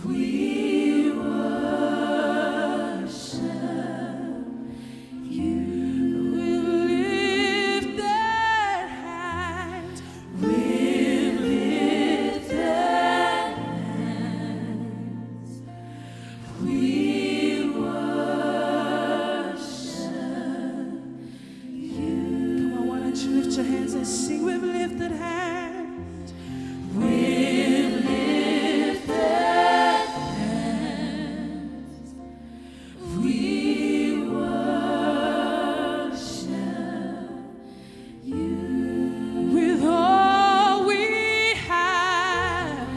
We worship you. We lift that hand. We lift that hands. We worship you. Come on, why don't you lift your hands and sing with lifted hands? With lifted hands, we worship you. With all we have,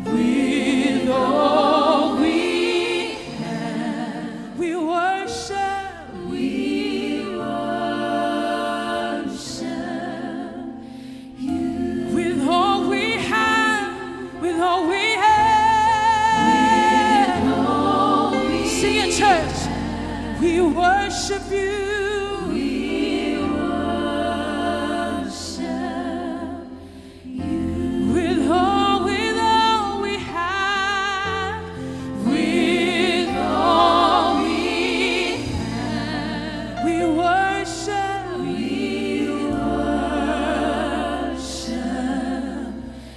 with all we have, we worship, we worship you. With all we have, with all we have, sing it, church. We worship you. We worship you. With all we have, with all we have, we worship,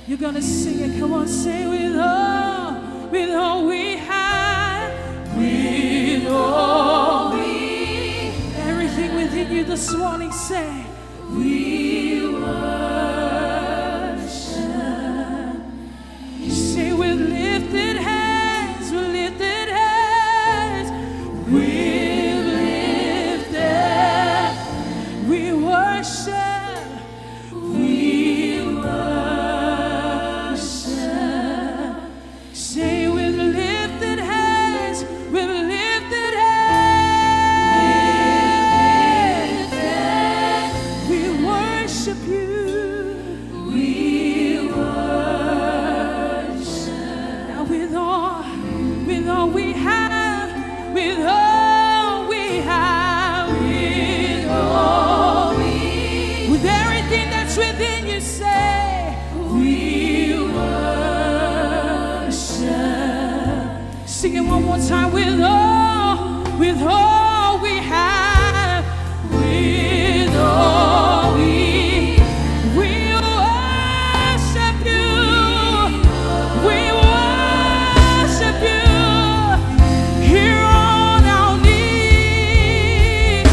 You're gonna sing it. Come on, say with all we have, with all we, everything within you this morning, say, we worship. You say with lifted hands, with lifted hands, with lifted, we worship, we worship. Say with lifted hands, with lifted hands, we worship you. We worship. Now with all we have, with all we have, with all we, with everything that's within you, say, we worship. Sing it one more time. With all we have, with all we worship you. We worship you. Here on our knees,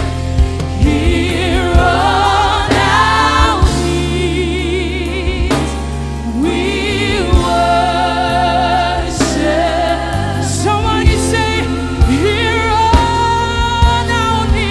here on our knees, we worship. Somebody say, here on our knees.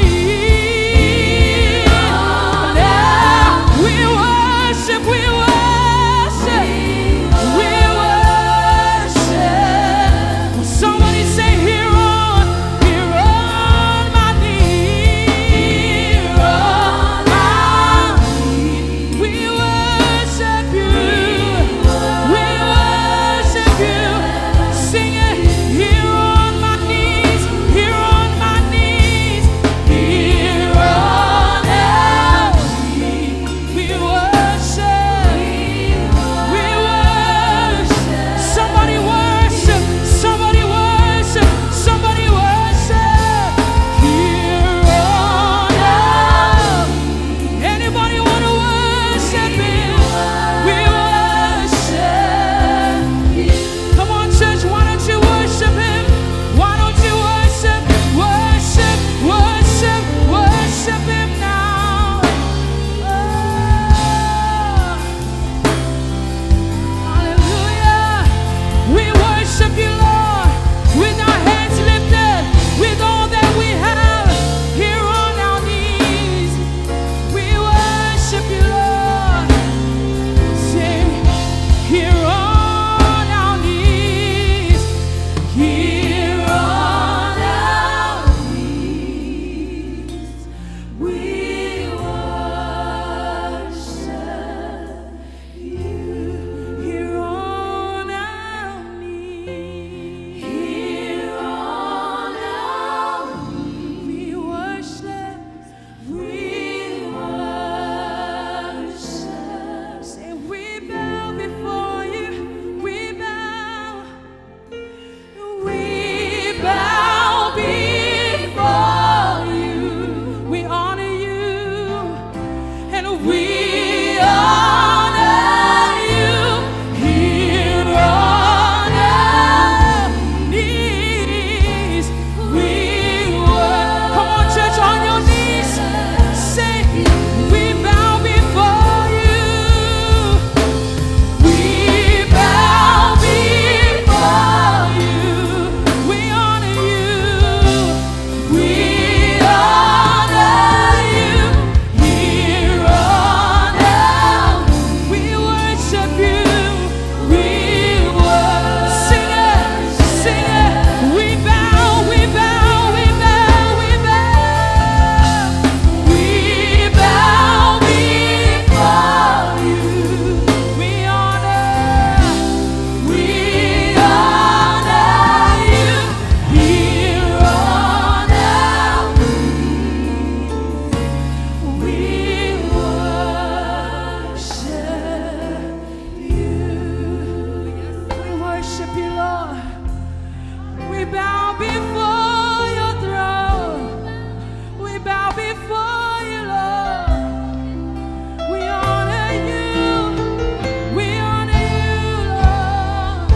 bow before your throne. We bow before you, Lord. We honor you. We honor you, Lord.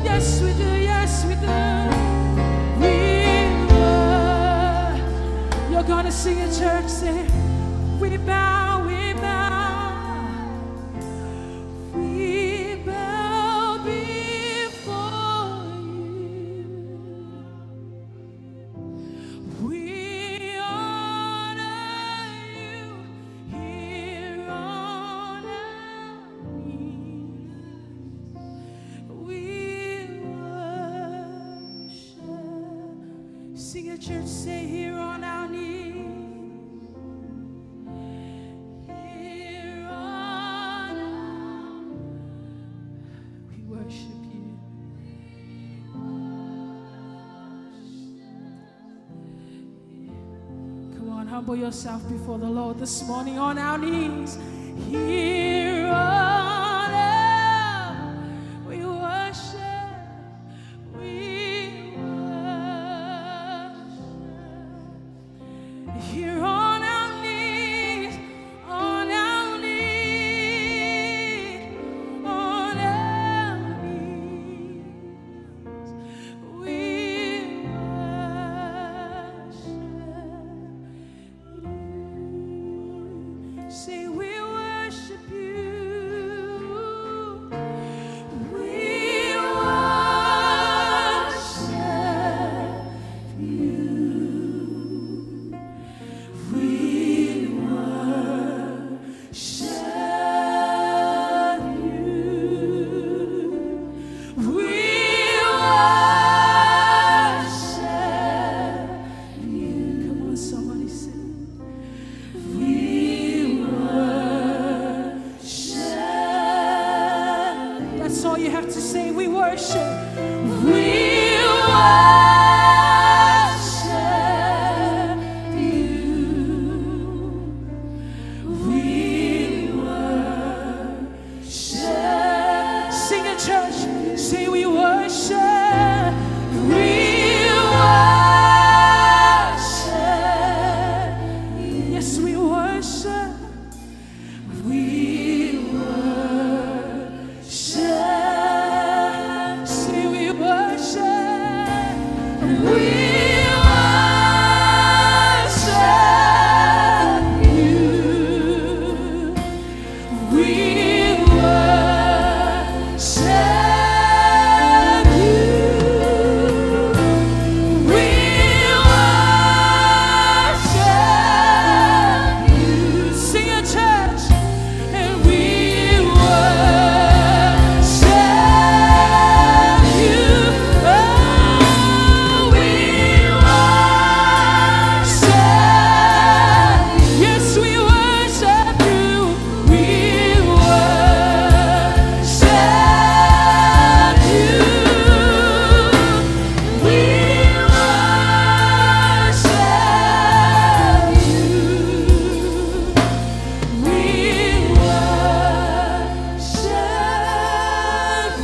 Yes, we do. Yes, we do. You're gonna sing in church, say, we bow, we bow. We bow before you. We honor you here on our knees. We worship. Sing at church, say, here on our knees. Here on our, we worship you. Come on, humble yourself before the Lord this morning on our knees. Here on our, we worship. We worship. Here on our knees, on our knees, on our knees, we worship. Say, we worship you. We worship you. We worship you. We worship you. Come on, somebody sing. We worship. That's all you have to say. We worship. We worship you. We worship. Sing in church. Say, we worship. We worship. Yes, we worship. We worship. Say, we worship. We worship you. We worship you. We worship you. Sing a church. And we worship you. Oh, we worship. Yes, we worship you. We worship you. We worship you. We worship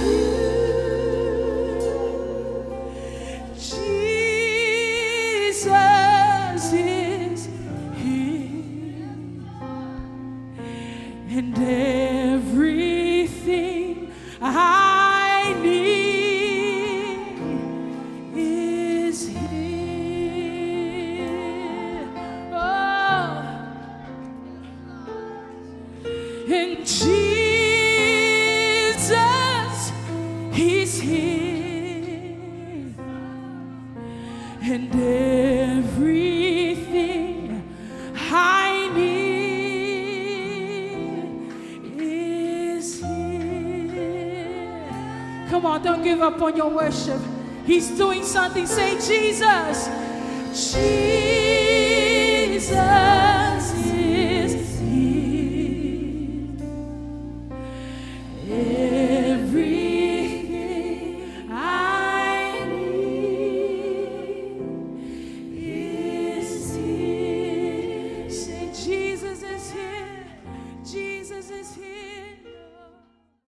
you. Jesus is here, and everything I need is here. Oh, and Jesus, He's here, and everything I need is here. Come on, don't give up on your worship. He's doing something. Say, Jesus. Jesus.